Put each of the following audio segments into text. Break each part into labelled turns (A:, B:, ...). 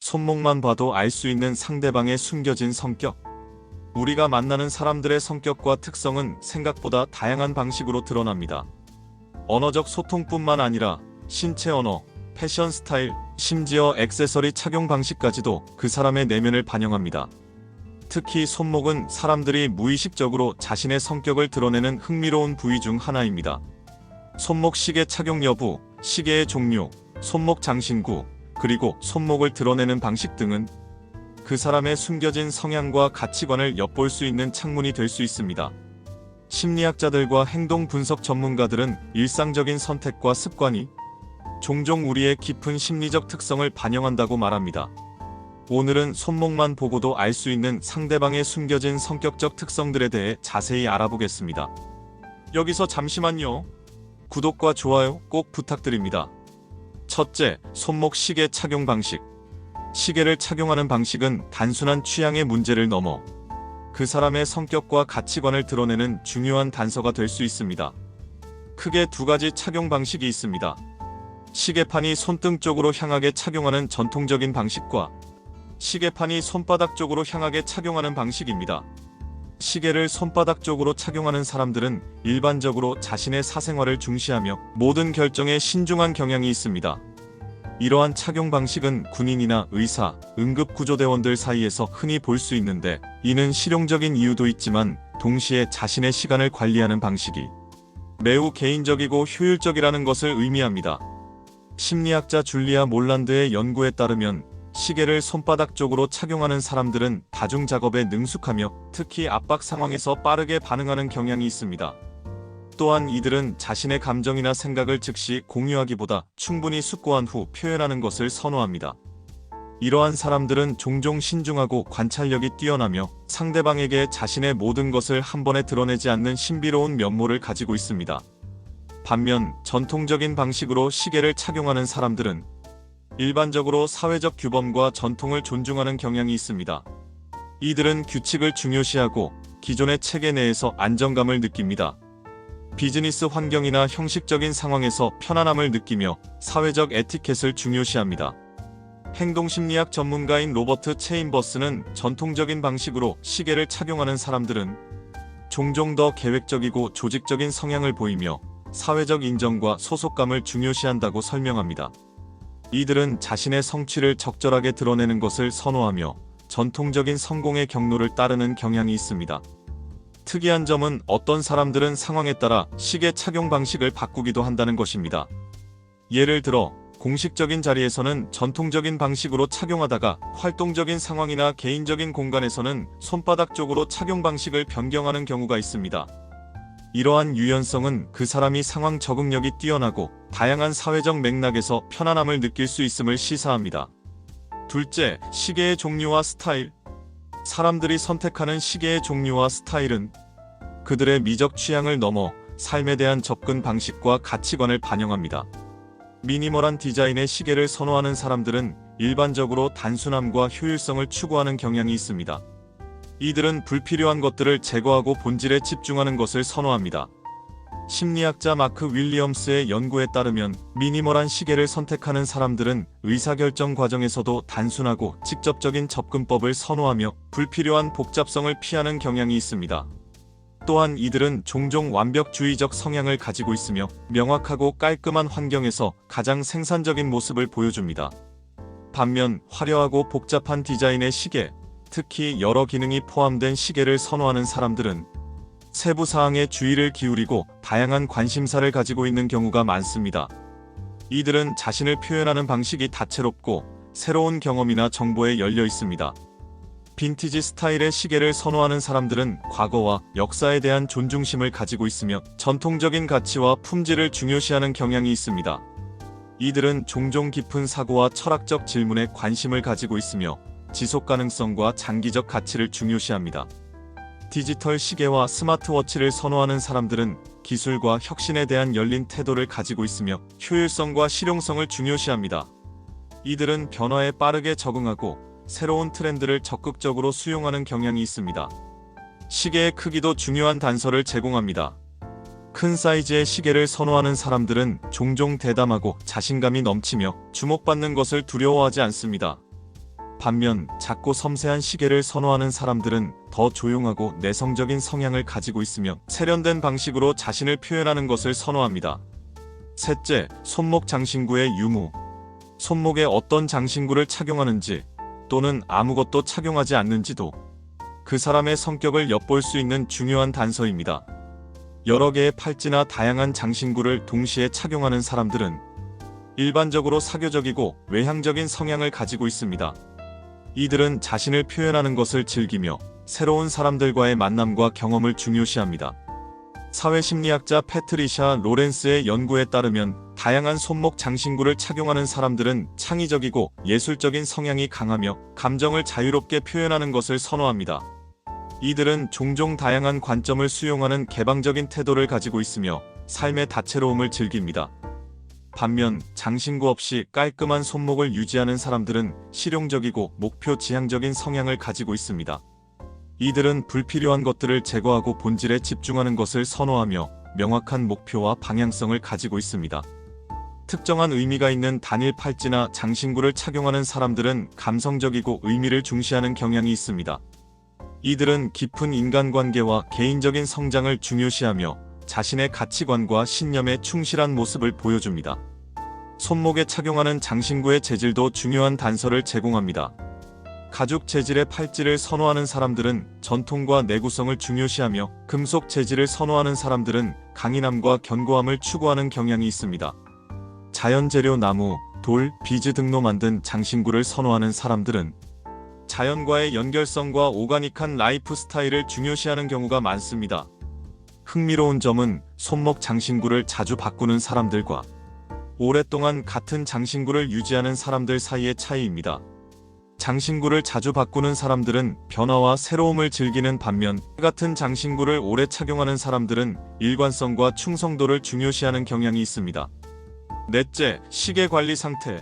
A: 손목만 봐도 알 수 있는 상대방의 숨겨진 성격. 우리가 만나는 사람들의 성격과 특성은 생각보다 다양한 방식으로 드러납니다. 언어적 소통뿐만 아니라 신체 언어, 패션 스타일, 심지어 액세서리 착용 방식까지도 그 사람의 내면을 반영합니다. 특히 손목은 사람들이 무의식적으로 자신의 성격을 드러내는 흥미로운 부위 중 하나입니다. 손목 시계 착용 여부, 시계의 종류, 손목 장신구, 그리고 손목을 드러내는 방식 등은 그 사람의 숨겨진 성향과 가치관을 엿볼 수 있는 창문이 될 수 있습니다. 심리학자들과 행동 분석 전문가들은 일상적인 선택과 습관이 종종 우리의 깊은 심리적 특성을 반영한다고 말합니다. 오늘은 손목만 보고도 알 수 있는 상대방의 숨겨진 성격적 특성들에 대해 자세히 알아보겠습니다. 여기서 잠시만요. 구독과 좋아요 꼭 부탁드립니다. 첫째, 손목 시계 착용 방식. 시계를 착용하는 방식은 단순한 취향의 문제를 넘어 그 사람의 성격과 가치관을 드러내는 중요한 단서가 될 수 있습니다. 크게 두 가지 착용 방식이 있습니다. 시계판이 손등 쪽으로 향하게 착용하는 전통적인 방식과 시계판이 손바닥 쪽으로 향하게 착용하는 방식입니다. 시계를 손바닥 쪽으로 착용하는 사람들은 일반적으로 자신의 사생활을 중시하며 모든 결정에 신중한 경향이 있습니다. 이러한 착용 방식은 군인이나 의사, 응급구조대원들 사이에서 흔히 볼 수 있는데, 이는 실용적인 이유도 있지만 동시에 자신의 시간을 관리하는 방식이 매우 개인적이고 효율적이라는 것을 의미합니다. 심리학자 줄리아 몰란드의 연구에 따르면 시계를 손바닥 쪽으로 착용하는 사람들은 다중작업에 능숙하며 특히 압박 상황에서 빠르게 반응하는 경향이 있습니다. 또한 이들은 자신의 감정이나 생각을 즉시 공유하기보다 충분히 숙고한 후 표현하는 것을 선호합니다. 이러한 사람들은 종종 신중하고 관찰력이 뛰어나며 상대방에게 자신의 모든 것을 한 번에 드러내지 않는 신비로운 면모를 가지고 있습니다. 반면 전통적인 방식으로 시계를 착용하는 사람들은 일반적으로 사회적 규범과 전통을 존중하는 경향이 있습니다. 이들은 규칙을 중요시하고 기존의 체계 내에서 안정감을 느낍니다. 비즈니스 환경이나 형식적인 상황에서 편안함을 느끼며 사회적 에티켓을 중요시합니다. 행동심리학 전문가인 로버트 체인버스는 전통적인 방식으로 시계를 착용하는 사람들은 종종 더 계획적이고 조직적인 성향을 보이며 사회적 인정과 소속감을 중요시한다고 설명합니다. 이들은 자신의 성취를 적절하게 드러내는 것을 선호하며 전통적인 성공의 경로를 따르는 경향이 있습니다. 특이한 점은 어떤 사람들은 상황에 따라 시계 착용 방식을 바꾸기도 한다는 것입니다. 예를 들어 공식적인 자리에서는 전통적인 방식으로 착용하다가 활동적인 상황이나 개인적인 공간에서는 손바닥 쪽으로 착용 방식을 변경하는 경우가 있습니다. 이러한 유연성은 그 사람이 상황 적응력이 뛰어나고 다양한 사회적 맥락에서 편안함을 느낄 수 있음을 시사합니다. 둘째, 시계의 종류와 스타일. 사람들이 선택하는 시계의 종류와 스타일은 그들의 미적 취향을 넘어 삶에 대한 접근 방식과 가치관을 반영합니다. 미니멀한 디자인의 시계를 선호하는 사람들은 일반적으로 단순함과 효율성을 추구하는 경향이 있습니다. 이들은 불필요한 것들을 제거하고 본질에 집중하는 것을 선호합니다. 심리학자 마크 윌리엄스의 연구에 따르면 미니멀한 시계를 선택하는 사람들은 의사결정 과정에서도 단순하고 직접적인 접근법을 선호하며 불필요한 복잡성을 피하는 경향이 있습니다. 또한 이들은 종종 완벽주의적 성향을 가지고 있으며 명확하고 깔끔한 환경에서 가장 생산적인 모습을 보여줍니다. 반면 화려하고 복잡한 디자인의 시계, 특히 여러 기능이 포함된 시계를 선호하는 사람들은 세부 사항에 주의를 기울이고 다양한 관심사를 가지고 있는 경우가 많습니다. 이들은 자신을 표현하는 방식이 다채롭고 새로운 경험이나 정보에 열려 있습니다. 빈티지 스타일의 시계를 선호하는 사람들은 과거와 역사에 대한 존중심을 가지고 있으며 전통적인 가치와 품질을 중요시하는 경향이 있습니다. 이들은 종종 깊은 사고와 철학적 질문에 관심을 가지고 있으며 지속 가능성과 장기적 가치를 중요시합니다. 디지털 시계와 스마트워치를 선호하는 사람들은 기술과 혁신에 대한 열린 태도를 가지고 있으며 효율성과 실용성을 중요시합니다. 이들은 변화에 빠르게 적응하고 새로운 트렌드를 적극적으로 수용하는 경향이 있습니다. 시계의 크기도 중요한 단서를 제공합니다. 큰 사이즈의 시계를 선호하는 사람들은 종종 대담하고 자신감이 넘치며 주목받는 것을 두려워하지 않습니다. 반면 작고 섬세한 시계를 선호하는 사람들은 더 조용하고 내성적인 성향을 가지고 있으며 세련된 방식으로 자신을 표현하는 것을 선호합니다. 셋째, 손목 장신구의 유무. 손목에 어떤 장신구를 착용하는지 또는 아무것도 착용하지 않는지도 그 사람의 성격을 엿볼 수 있는 중요한 단서입니다. 여러 개의 팔찌나 다양한 장신구를 동시에 착용하는 사람들은 일반적으로 사교적이고 외향적인 성향을 가지고 있습니다. 이들은 자신을 표현하는 것을 즐기며 새로운 사람들과의 만남과 경험을 중요시합니다. 사회심리학자 패트리샤 로렌스의 연구에 따르면 다양한 손목 장신구를 착용하는 사람들은 창의적이고 예술적인 성향이 강하며 감정을 자유롭게 표현하는 것을 선호합니다. 이들은 종종 다양한 관점을 수용하는 개방적인 태도를 가지고 있으며 삶의 다채로움을 즐깁니다. 반면 장신구 없이 깔끔한 손목을 유지하는 사람들은 실용적이고 목표 지향적인 성향을 가지고 있습니다. 이들은 불필요한 것들을 제거하고 본질에 집중하는 것을 선호하며 명확한 목표와 방향성을 가지고 있습니다. 특정한 의미가 있는 단일 팔찌나 장신구를 착용하는 사람들은 감성적이고 의미를 중시하는 경향이 있습니다. 이들은 깊은 인간관계와 개인적인 성장을 중요시하며 자신의 가치관과 신념에 충실한 모습을 보여줍니다. 손목에 착용하는 장신구의 재질도 중요한 단서를 제공합니다. 가죽 재질의 팔찌를 선호하는 사람들은 전통과 내구성을 중요시하며 금속 재질을 선호하는 사람들은 강인함과 견고함을 추구하는 경향이 있습니다. 자연재료 나무, 돌, 비즈 등로 만든 장신구를 선호하는 사람들은 자연과의 연결성과 오가닉한 라이프 스타일을 중요시하는 경우가 많습니다. 흥미로운 점은 손목 장신구를 자주 바꾸는 사람들과 오랫동안 같은 장신구를 유지하는 사람들 사이의 차이입니다. 장신구를 자주 바꾸는 사람들은 변화와 새로움을 즐기는 반면 같은 장신구를 오래 착용하는 사람들은 일관성과 충성도를 중요시하는 경향이 있습니다. 넷째, 시계 관리 상태.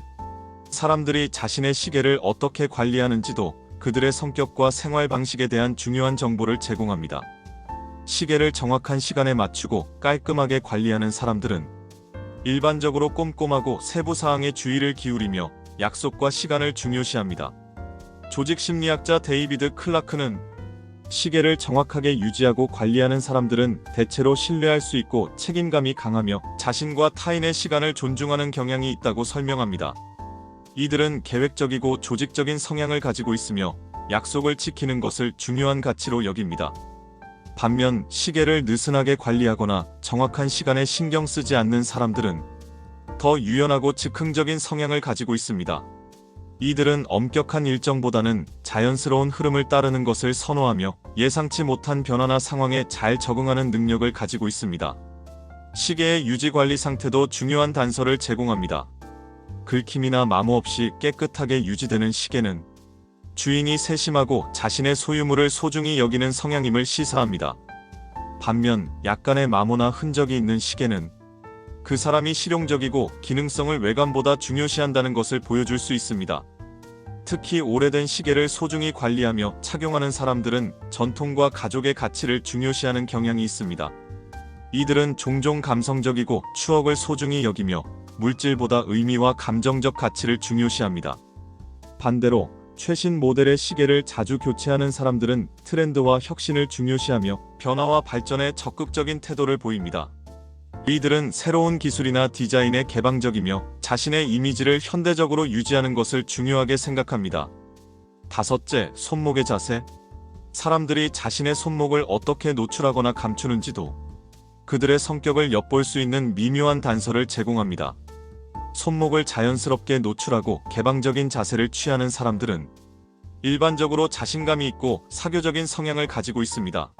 A: 사람들이 자신의 시계를 어떻게 관리하는지도 그들의 성격과 생활 방식에 대한 중요한 정보를 제공합니다. 시계를 정확한 시간에 맞추고 깔끔하게 관리하는 사람들은 일반적으로 꼼꼼하고 세부 사항에 주의를 기울이며 약속과 시간을 중요시합니다. 조직 심리학자 데이비드 클라크는 시계를 정확하게 유지하고 관리하는 사람들은 대체로 신뢰할 수 있고 책임감이 강하며 자신과 타인의 시간을 존중하는 경향이 있다고 설명합니다. 이들은 계획적이고 조직적인 성향을 가지고 있으며 약속을 지키는 것을 중요한 가치로 여깁니다. 반면 시계를 느슨하게 관리하거나 정확한 시간에 신경 쓰지 않는 사람들은 더 유연하고 즉흥적인 성향을 가지고 있습니다. 이들은 엄격한 일정보다는 자연스러운 흐름을 따르는 것을 선호하며 예상치 못한 변화나 상황에 잘 적응하는 능력을 가지고 있습니다. 시계의 유지 관리 상태도 중요한 단서를 제공합니다. 긁힘이나 마모 없이 깨끗하게 유지되는 시계는 주인이 세심하고 자신의 소유물을 소중히 여기는 성향임을 시사합니다. 반면 약간의 마모나 흔적이 있는 시계는 그 사람이 실용적이고 기능성을 외관보다 중요시한다는 것을 보여줄 수 있습니다. 특히 오래된 시계를 소중히 관리하며 착용하는 사람들은 전통과 가족의 가치를 중요시하는 경향이 있습니다. 이들은 종종 감성적이고 추억을 소중히 여기며 물질보다 의미와 감정적 가치를 중요시합니다. 반대로 최신 모델의 시계를 자주 교체하는 사람들은 트렌드와 혁신을 중요시하며 변화와 발전에 적극적인 태도를 보입니다. 이들은 새로운 기술이나 디자인에 개방적이며 자신의 이미지를 현대적으로 유지하는 것을 중요하게 생각합니다. 다섯째, 손목의 자세. 사람들이 자신의 손목을 어떻게 노출하거나 감추는지도 그들의 성격을 엿볼 수 있는 미묘한 단서를 제공합니다. 손목을 자연스럽게 노출하고 개방적인 자세를 취하는 사람들은 일반적으로 자신감이 있고 사교적인 성향을 가지고 있습니다.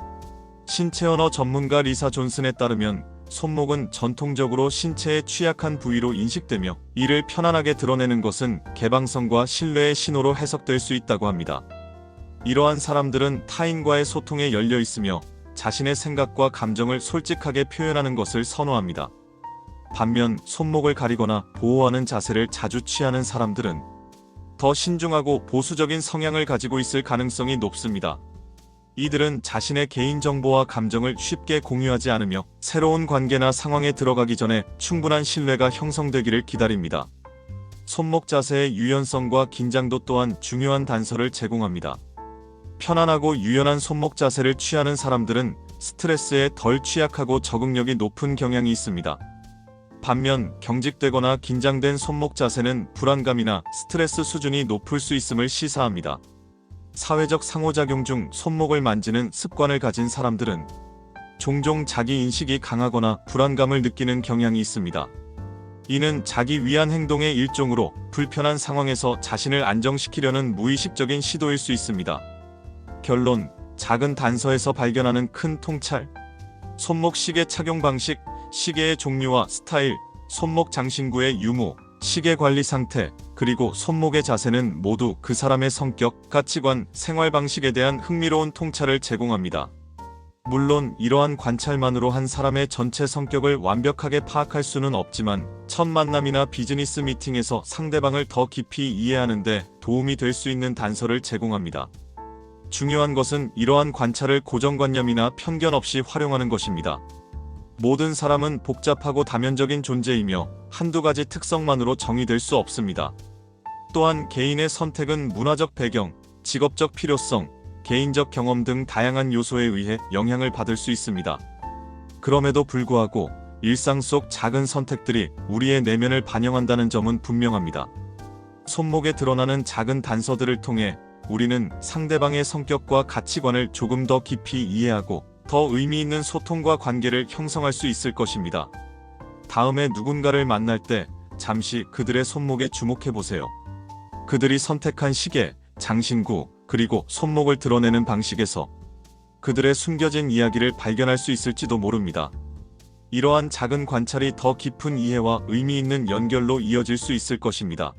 A: 신체 언어 전문가 리사 존슨에 따르면 손목은 전통적으로 신체의 취약한 부위로 인식되며 이를 편안하게 드러내는 것은 개방성과 신뢰의 신호로 해석될 수 있다고 합니다. 이러한 사람들은 타인과의 소통에 열려 있으며 자신의 생각과 감정을 솔직하게 표현하는 것을 선호합니다. 반면 손목을 가리거나 보호하는 자세를 자주 취하는 사람들은 더 신중하고 보수적인 성향을 가지고 있을 가능성이 높습니다. 이들은 자신의 개인정보와 감정을 쉽게 공유하지 않으며 새로운 관계나 상황에 들어가기 전에 충분한 신뢰가 형성되기를 기다립니다. 손목 자세의 유연성과 긴장도 또한 중요한 단서를 제공합니다. 편안하고 유연한 손목 자세를 취하는 사람들은 스트레스에 덜 취약하고 적응력이 높은 경향이 있습니다. 반면 경직되거나 긴장된 손목 자세는 불안감이나 스트레스 수준이 높을 수 있음을 시사합니다. 사회적 상호작용 중 손목을 만지는 습관을 가진 사람들은 종종 자기 인식이 강하거나 불안감을 느끼는 경향이 있습니다. 이는 자기 위한 행동의 일종으로 불편한 상황에서 자신을 안정시키려는 무의식적인 시도일 수 있습니다. 결론, 작은 단서에서 발견하는 큰 통찰. 손목 시계 착용 방식, 시계의 종류와 스타일, 손목 장신구의 유무, 시계 관리 상태, 그리고 손목의 자세는 모두 그 사람의 성격, 가치관, 생활 방식에 대한 흥미로운 통찰을 제공합니다. 물론 이러한 관찰만으로 한 사람의 전체 성격을 완벽하게 파악할 수는 없지만 첫 만남이나 비즈니스 미팅에서 상대방을 더 깊이 이해하는 데 도움이 될 수 있는 단서를 제공합니다. 중요한 것은 이러한 관찰을 고정관념이나 편견 없이 활용하는 것입니다. 모든 사람은 복잡하고 다면적인 존재이며 한두 가지 특성만으로 정의될 수 없습니다. 또한 개인의 선택은 문화적 배경, 직업적 필요성, 개인적 경험 등 다양한 요소에 의해 영향을 받을 수 있습니다. 그럼에도 불구하고 일상 속 작은 선택들이 우리의 내면을 반영한다는 점은 분명합니다. 손목에 드러나는 작은 단서들을 통해 우리는 상대방의 성격과 가치관을 조금 더 깊이 이해하고 더 의미 있는 소통과 관계를 형성할 수 있을 것입니다. 다음에 누군가를 만날 때 잠시 그들의 손목에 주목해 보세요. 그들이 선택한 시계, 장신구, 그리고 손목을 드러내는 방식에서 그들의 숨겨진 이야기를 발견할 수 있을지도 모릅니다. 이러한 작은 관찰이 더 깊은 이해와 의미 있는 연결로 이어질 수 있을 것입니다.